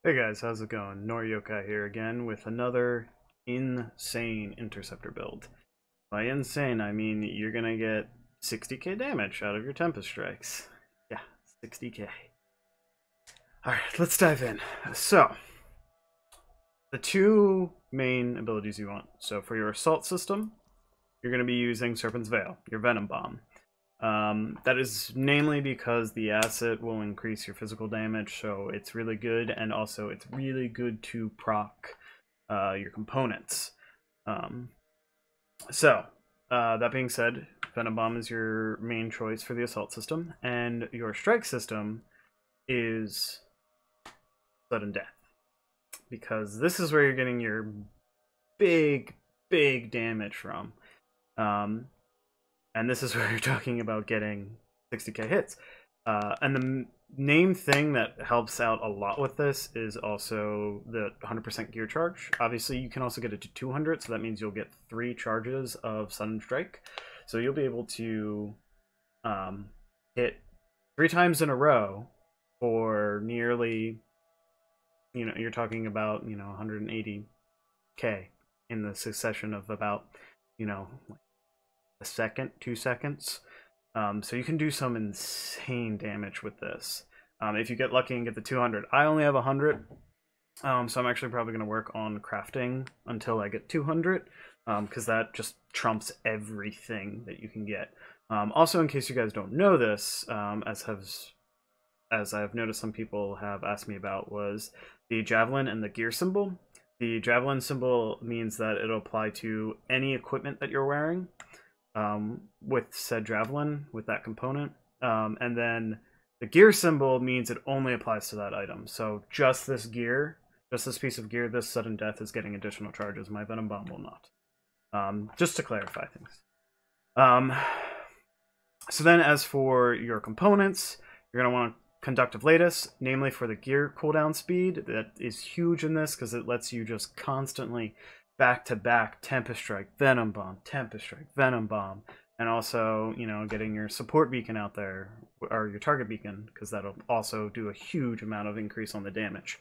Hey guys, how's it going? Noryokai here again with another insane Interceptor build. By insane, I mean you're gonna get 60k damage out of your Tempest strikes. Yeah, 60k. Alright, let's dive in. So, the two main abilities you want. So for your Assault system, you're gonna be using Serpent's Veil, your Venom Bomb. That is namely because the asset will increase your physical damage, so it's really good, and also it's really good to proc your components. Um, that being said, Venom Bomb is your main choice for the assault system, and your strike system is sudden death, because this is where you're getting your big damage from. And this is where you're talking about getting 60k hits. And the main thing that helps out a lot with this is also the 100% gear charge. Obviously, you can also get it to 200, so that means you'll get 3 charges of Sudden Strike. So you'll be able to hit 3 times in a row for nearly, you're talking about, 180k in the succession of about, a second, 2 seconds. So you can do some insane damage with this. If you get lucky and get the 200. I only have 100, so I'm actually probably going to work on crafting until I get 200, because that just trumps everything that you can get. Also, in case you guys don't know this, as I've noticed some people have asked me about, was the javelin and the gear symbol. The javelin symbol means that it'll apply to any equipment that you're wearing. With said javelin, with that component. And then the gear symbol means it only applies to that item. So just this gear, just this piece of gear, this sudden death is getting additional charges. My Venom Bomb will not. Just to clarify things. So then as for your components, you're going to want Conductive Lattice, namely for the gear cooldown speed. That is huge in this because it lets you just constantly back-to-back Tempest Strike, Venom Bomb, Tempest Strike, Venom Bomb, and also, getting your support beacon out there, or your target beacon, because that'll also do a huge amount of increase on the damage.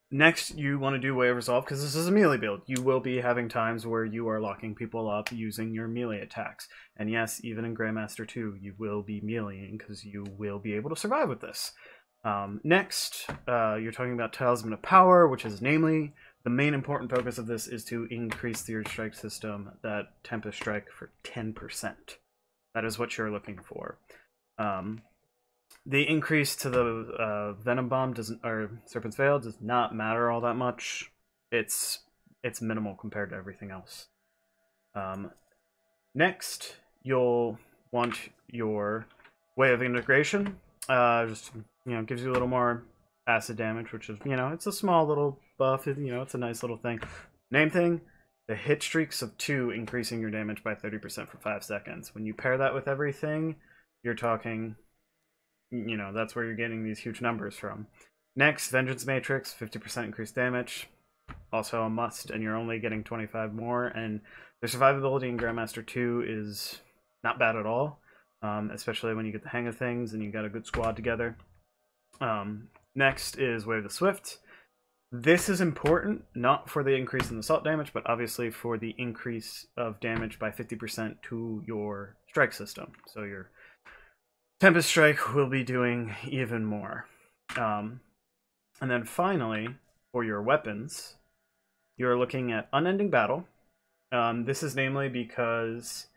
Next, you want to do Way of Resolve, because this is a melee build. You will be having times where you are locking people up using your melee attacks. And yes, even in Grandmaster 2, you will be meleeing, because you will be able to survive with this. Next, you're talking about Talisman of Power, which is namely, the main important focus of this is to increase your strike system, that Tempest Strike, for 10%. That is what you're looking for. The increase to the Venom Bomb or Serpent's Veil does not matter all that much. It's minimal compared to everything else. Next, you'll want your Way of Integration. Just gives you a little more acid damage, which is, it's a small little buff, it's a nice little thing. Name thing, the hit streaks of 2 increasing your damage by 30% for 5 seconds. When you pair that with everything, you're talking, that's where you're getting these huge numbers from. Next, Vengeance Matrix, 50% increased damage. Also a must, and you're only getting 25 more, and the survivability in Grandmaster 2 is not bad at all, especially when you get the hang of things and you got a good squad together. Next is Wave the Swift. This is important, not for the increase in assault damage, but obviously for the increase of damage by 50% to your strike system. So your Tempest Strike will be doing even more. And then finally, for your weapons, you're looking at Unending Battle. This is namely because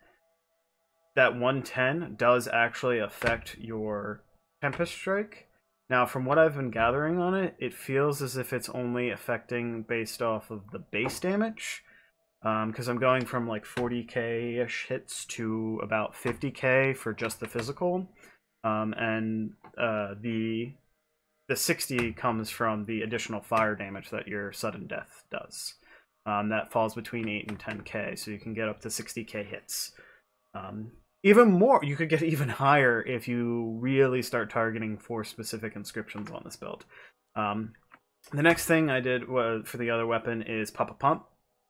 that 110 does actually affect your Tempest Strike. Now, from what I've been gathering on it, it feels as if it's only affecting based off of the base damage. Because I'm going from like 40k-ish hits to about 50k for just the physical. And the 60 comes from the additional fire damage that your sudden death does. That falls between 8 and 10k, so you can get up to 60k hits. Even more, you could get even higher if you really start targeting for specific inscriptions on this build. The next thing I did for the other weapon is Papa Pump.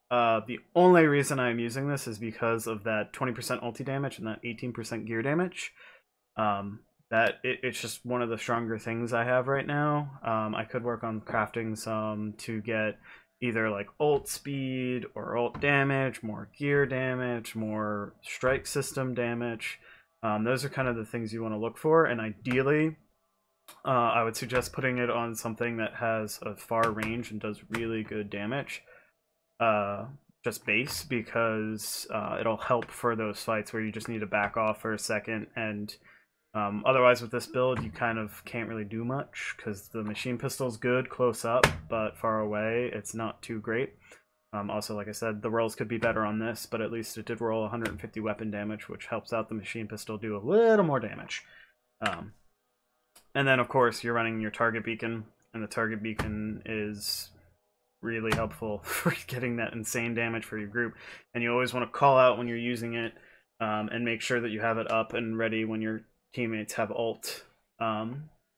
The only reason I'm using this is because of that 20% ulti damage and that 18% gear damage. it's just one of the stronger things I have right now. I could work on crafting some to get either like ult speed or ult damage, more gear damage, more strike system damage. Those are kind of the things you want to look for, and ideally I would suggest putting it on something that has a far range and does really good damage. Just base, because it'll help for those fights where you just need to back off for a second, and otherwise with this build you kind of can't really do much because the machine pistol's good close up, but far away it's not too great. Also, like I said, the rolls could be better on this, but at least it did roll 150 weapon damage, which helps out the machine pistol do a little more damage. And then of course you're running your target beacon, and the target beacon is really helpful for getting that insane damage for your group, and you always want to call out when you're using it, and make sure that you have it up and ready when your teammates have ult.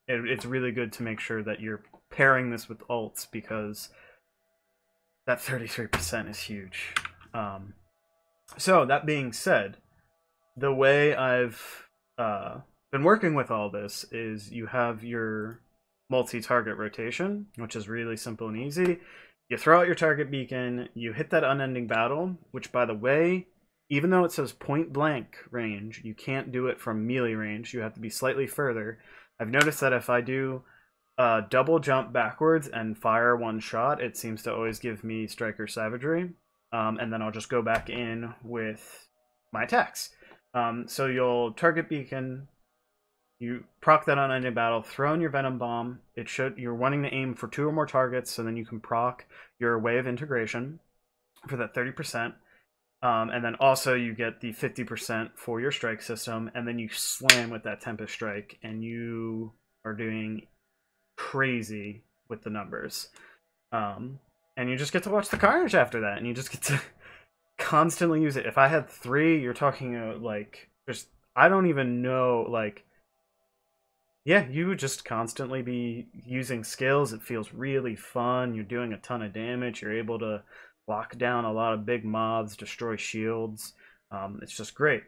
It's really good to make sure that you're pairing this with ults, because that 33% is huge. So that being said, the way I've been working with all this is you have your multi-target rotation, which is really simple and easy. You throw out your target beacon, you hit that unending battle, which, by the way, even though it says point blank range, you can't do it from melee range. You have to be slightly further. I've noticed that if I do double jump backwards and fire one shot, it seems to always give me Striker Savagery, and then I'll just go back in with my attacks. So you'll target beacon, you proc that unending battle, throw in your Venom Bomb. You're wanting to aim for 2 or more targets, so then you can proc your Way of Integration for that 30%. And then also you get the 50% for your strike system, and then you slam with that Tempest strike, and you are doing crazy with the numbers. And you just get to watch the carnage after that, and you just get to constantly use it. If I had 3, you're talking like, just, I don't even know, like, yeah, you would just constantly be using skills. It feels really fun. You're doing a ton of damage. You're able to lock down a lot of big mobs, destroy shields. It's just great.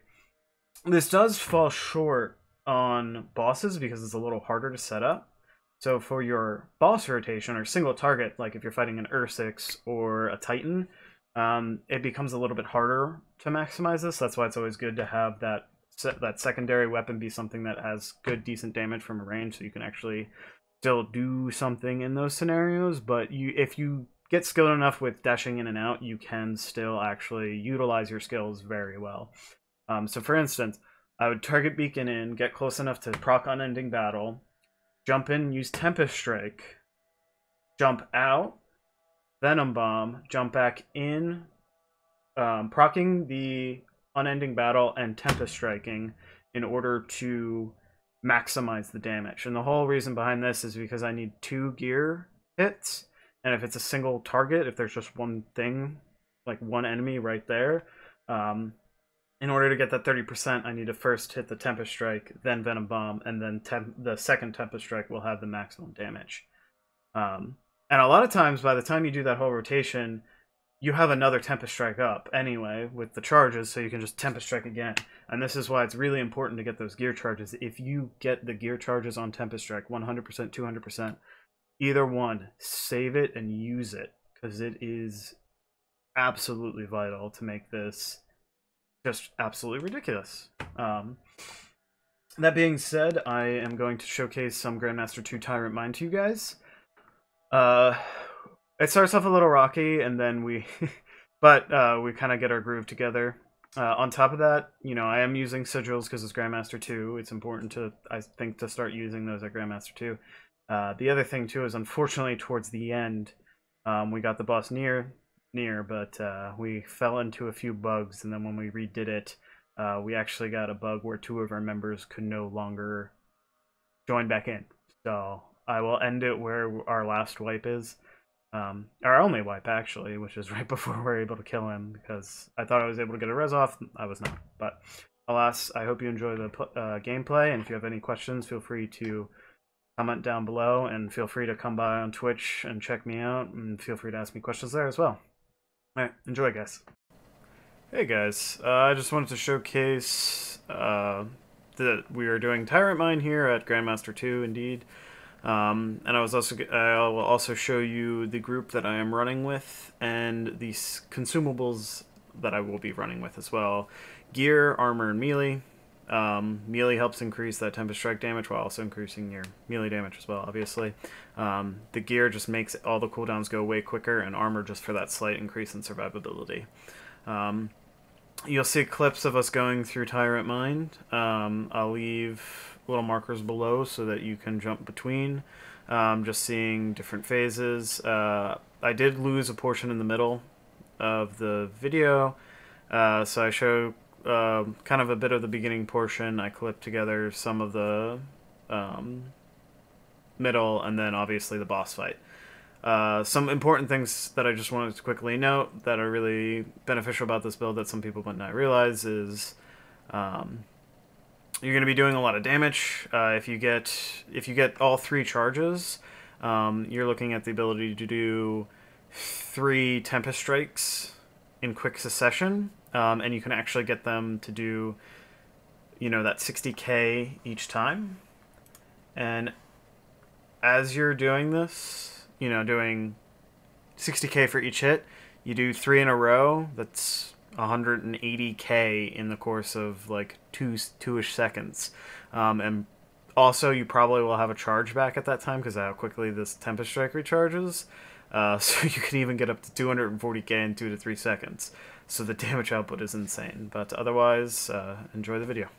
This does fall short on bosses because it's a little harder to set up. So for your boss rotation or single target, like if you're fighting an Ursix or a Titan, it becomes a little bit harder to maximize this. That's why it's always good to have that secondary weapon be something that has good, decent damage from a range, so you can actually still do something in those scenarios. But if you get skilled enough with dashing in and out, you can still actually utilize your skills very well. So for instance, I would target beacon in, get close enough to proc unending battle, jump in, use Tempest strike, jump out, Venom Bomb, jump back in, proccing the unending battle and Tempest striking in order to maximize the damage. And the whole reason behind this is because I need 2 gear hits, and if it's a single target, if there's just one thing, like one enemy right there, in order to get that 30%, I need to first hit the Tempest strike, then Venom Bomb, and then the second Tempest strike will have the maximum damage. And a lot of times, by the time you do that whole rotation, you have another Tempest strike up anyway with the charges, so you can just Tempest strike again. And this is why it's really important to get those gear charges. If you get the gear charges on Tempest strike, 100%, 200%, either one, save it and use it, because it is absolutely vital to make this just absolutely ridiculous. That being said, I am going to showcase some Grandmaster 2 Tyrant Mine to you guys. It starts off a little rocky, and then we kind of get our groove together. On top of that, you know, I am using sigils because it's Grandmaster 2. It's important to, I think, to start using those at Grandmaster 2. The other thing too is, unfortunately, towards the end, we got the boss near, but we fell into a few bugs, and then when we redid it, we actually got a bug where 2 of our members could no longer join back in. So I will end it where our last wipe is. Our only wipe, actually, which is right before we're able to kill him, because I thought I was able to get a res off. I was not. But alas, I hope you enjoy the gameplay, and if you have any questions, feel free to comment down below, and feel free to come by on Twitch and check me out, and feel free to ask me questions there as well. Alright, enjoy, guys. Hey guys, I just wanted to showcase we are doing Tyrant Mine here at Grandmaster 2, indeed. And I will also show you the group that I am running with and the consumables that I will be running with as well. Gear, armor, and melee. Melee helps increase that Tempest strike damage while also increasing your melee damage as well, obviously. The gear just makes all the cooldowns go way quicker, and armor just for that slight increase in survivability. You'll see clips of us going through Tyrant Mine. I'll leave little markers below so that you can jump between, just seeing different phases. I did lose a portion in the middle of the video, so I show kind of a bit of the beginning portion. I clipped together some of the middle, and then obviously the boss fight. Some important things that I just wanted to quickly note that are really beneficial about this build that some people might not realize is you're going to be doing a lot of damage. If you get all 3 charges, you're looking at the ability to do 3 Tempest strikes in quick succession, and you can actually get them to do, you know, that 60k each time. And as you're doing this, you know, doing 60k for each hit, you do 3 in a row, that's 180k in the course of like two-ish seconds. And also you probably will have a charge back at that time because of how quickly this Tempest strike recharges. So you can even get up to 240k in 2 to 3 seconds. So the damage output is insane. But otherwise, enjoy the video.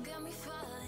Got me falling.